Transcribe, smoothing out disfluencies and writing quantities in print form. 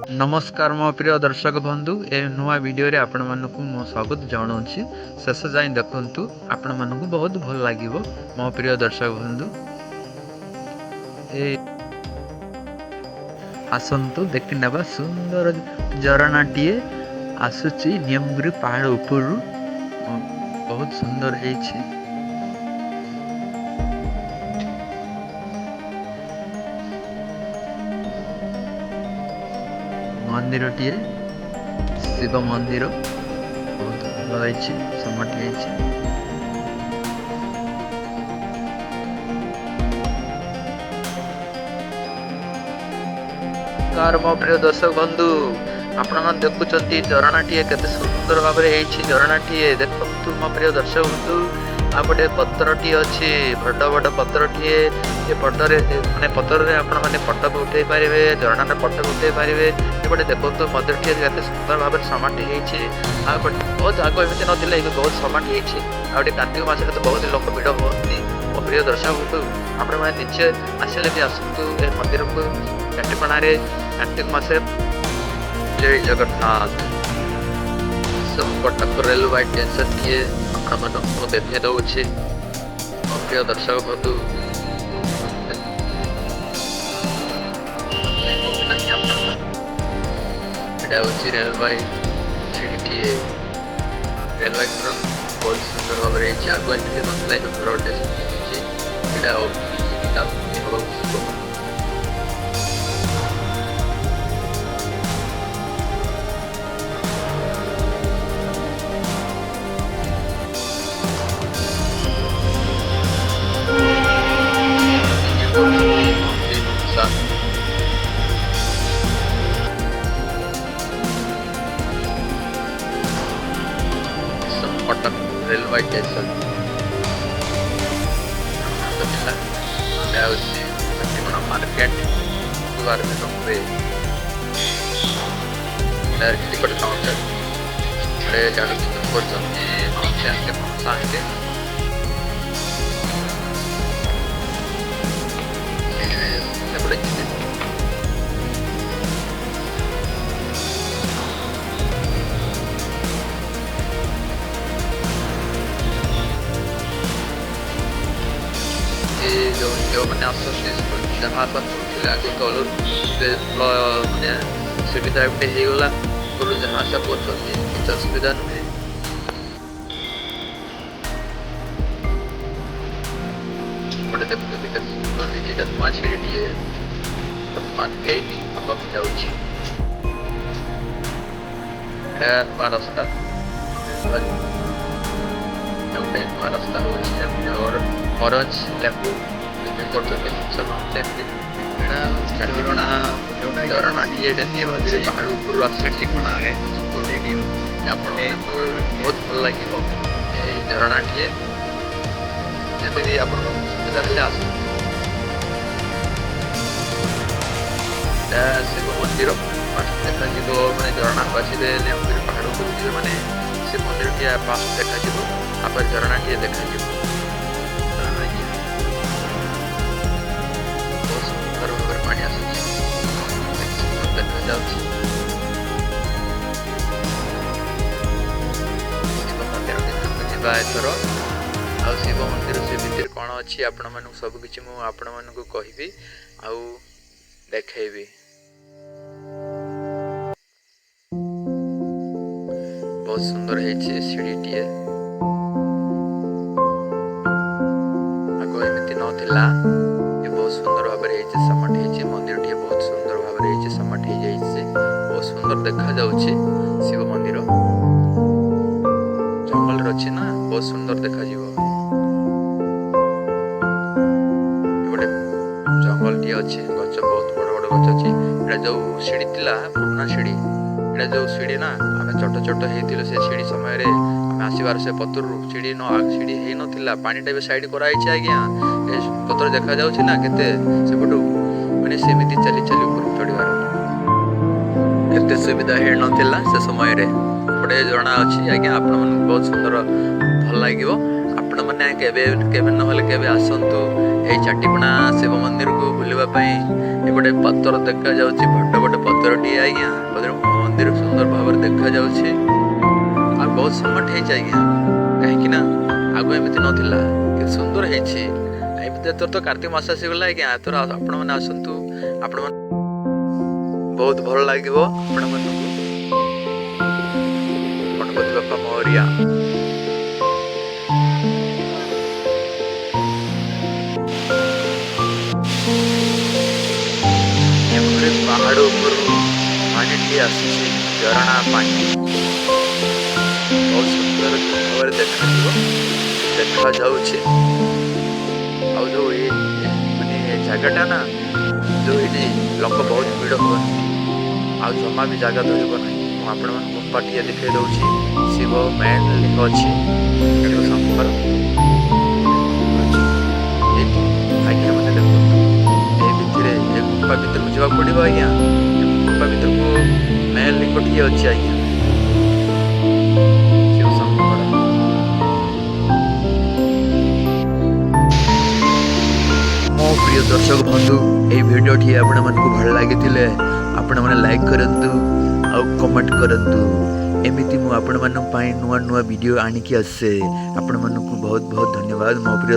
नमस्कार मो प्रिय दर्शक बंधु ए नुआ वीडियो रे आपण मानकु मो स्वागत जणाउछि। शेष जाई देखंतु आपण मानकु बहुत भल लागिवो मो प्रिय दर्शक बंधु। ए आसंतु देखि नेबा सुंदर झरनाटीए आसुछि नियमगिरी पहाड़ ऊपर बहुत सुंदर हेछि। मंदिरटीए शिव मंदिर बहुत भल होइछि समटि हेछि। कार मो प्रिय दर्शक बंधु आपण मन देखुचंती झरनाटीए केते सुंदर भाबरे हेछि। झरनाटीए देखंतु मो प्रिय दर्शक बंधु आ गोटे पत्थरटी अछि बड़ बड़ पत्थरटीए ए पत्थर माने पत्थर रे आपण माने फोटो उठै पारिबे झरना रे फोटो उठै पारिबे। एपटे देखंतु मंदिरटीए केते सुंदर भाबरे समाटि हेछि। आ बहुत आगो एमिति नथिले ए बहुत समाटि हेछि। आ गोटे कार्तिक मास रे तो बहुत लोक भिड़ होती। मो प्रिय दर्शक बंधु आपण माने निश्चय आसिले भी आसंतु ए मंदिर को काटीपणा रे कार्तिक मासे। जय जगन्नाथ। कटक रेलवे स्टेशन किए आपको देखे दौचे प्रिय दर्शक बंधु। रेलवे सीढ़ी रेलवे बहुत सुंदर भाव आगे Cuttack railway station market ticket counter जो मैंने जहाँ आगे कलर मैंने सुविधा गोटे होगला कलर जहाँ से पहुँचती କିଛି ଅସୁବିଧା ନୁହେଁ। ଗୋଟେ ଦେଖୁଛନ୍ତି କେତେ ସୁନ୍ଦର ହେଇଛି ନୂଆ ଛେଳିଟିଏ ବର୍ତ୍ତମାନ ହେଇନି ହବାକୁ ଯାଉଛି। ଏହା ନୂଆ ରାସ୍ତା ଗୋଟେ ନୂଆ ରାସ୍ତା ହେଉଛି ଅରେଞ୍ଜ ଲେମ୍ବୁ କରୁଛନ୍ତି झरनाटीए पहाड़ ऊपर आसे ठिकाना है बहुत भल लगे झरनाटीए जमी आप शिव मंदिर देखा मैंने झरना को आसले पहाड़ ऊपर मैंने से मंदिर टी पास देखा आप झरनाटीए देखा बहुत सुंदर भाव पानी आस देखा शिव मंदिर देखा एथर आ शिव मंदिर से भितर कौन अच्छी आपण मानक सब किछि मु आपण मानक कहबी आउ देखैबी। बहुत सुंदर है सीढ़ीटीए आगो एमती नथिला बहुत सुंदर भाव समाट हो मंदिर टी बहुत सुंदर भाव समाट हो जाए बहुत सुंदर देखा जाउछि। शिव मंदिर जंगल अच्छी ना बहुत सुंदर देखा गोटे जंगल टी अच्छी गच बहुत बड़ बड़ गच अच्छी एटा जो सीढ़ी थिला पुराना सीढ़ी एटा जो सीढ़ी ना आम छोट छोट होती से सीढ़ी समय आम आसबार से पतर सीढ़ी सीढ़ी हो नाला पानीटा भी साइड कराई आज्ञा पत्र देखा जाउछि ना केते सेपटू माने सेमिति चली चली ऊपर चढ़िबार केते सुविधा हे नथिला से समय रे बड़े झरना अछि आज्ञा आपण मन बहुत सुंदर भल लागिवो। आपण माने केबे केबे नहले केबे आसंतु ए चाटीपणा शिव मंदिर को बुलिबा पई ए बड़े पत्थर देखा जाउछि बड़ बड़ पत्थर टी आज्ञा ସମଟ ହେଇଛି ଆଜ୍ଞା କାହିଁକି ନା ଆଗ ଏମିତି ନଥିଲା କେତେ ସୁନ୍ଦର ହେଇଛି ଏମିତି ତୋର ତ କାର୍ତ୍ତିକ ମାସ ଆସିଗଲା ଆଜ୍ଞା ତୋର ଆପଣମାନେ ଆସନ୍ତୁ ଆପଣମାନେ ବହୁତ ଭଲ ଲାଗିବ ଆପଣମାନଙ୍କୁ ଗଣପତି ବାପା ମୋରିଆ ଏପରି ପାହାଡ଼ ଉପରୁ ପାଣିଟିଏ ଆସୁଛି ଝରଣା ପାଣି ବହୁତ ସୁନ୍ଦର ଭାବରେ ଦେଖାଯାଉଛି ଆଉ ଯୋଉ ଏ ମାନେ ଜାଗାଟା ନା ଯୋଉ ଏଠି ଲୋକ ବହୁତ ଭିଡ଼ ହୁଅନ୍ତି ଆଉ ଜମା ବି ଜାଗା ଧରିବ ନାହିଁ ମୁଁ ଆପଣମାନଙ୍କୁ ଗୁମ୍ଫାଟିଏ ଦେଖାଇ ଦେଉଛି ଶିବ ମେନ୍ ଲିଙ୍ଗ ଅଛି ଶିବ ଶଙ୍କର ଏଇଠି ଆଜ୍ଞା ମାନେ ଦେଖନ୍ତୁ ଏ ଭିତରେ ଏ ଗୁମ୍ଫା ଭିତରକୁ ଯିବାକୁ ପଡ଼ିବ ଆଜ୍ଞା ଗୁମ୍ଫା ଭିତରକୁ ମେନ୍ ଲିଙ୍ଗଟିଏ ଅଛି ଆଜ୍ଞା ଶିବ ଶଙ୍କର ମୋ ପ୍ରିୟ ଦର୍ଶକ ବନ୍ଧୁ এই ভিডিওটি ଆପଣମାନଙ୍କୁ ଭଲ ଲାଗିଥିଲେ ଆପଣମାନେ ଲାଇକ୍ କରନ୍ତୁ ଆଉ କମେଣ୍ଟ କରନ୍ତୁ ଏମିତି ମୁଁ ଆପଣମାନଙ୍କ ପାଇଁ ନୂଆ ନୂଆ ଭିଡ଼ିଓ ଆଣିକି ଆସେ ଆପଣମାନଙ୍କୁ ବହୁତ ବହୁତ ଧନ୍ୟବାଦ ମୋ ପ୍ରିୟ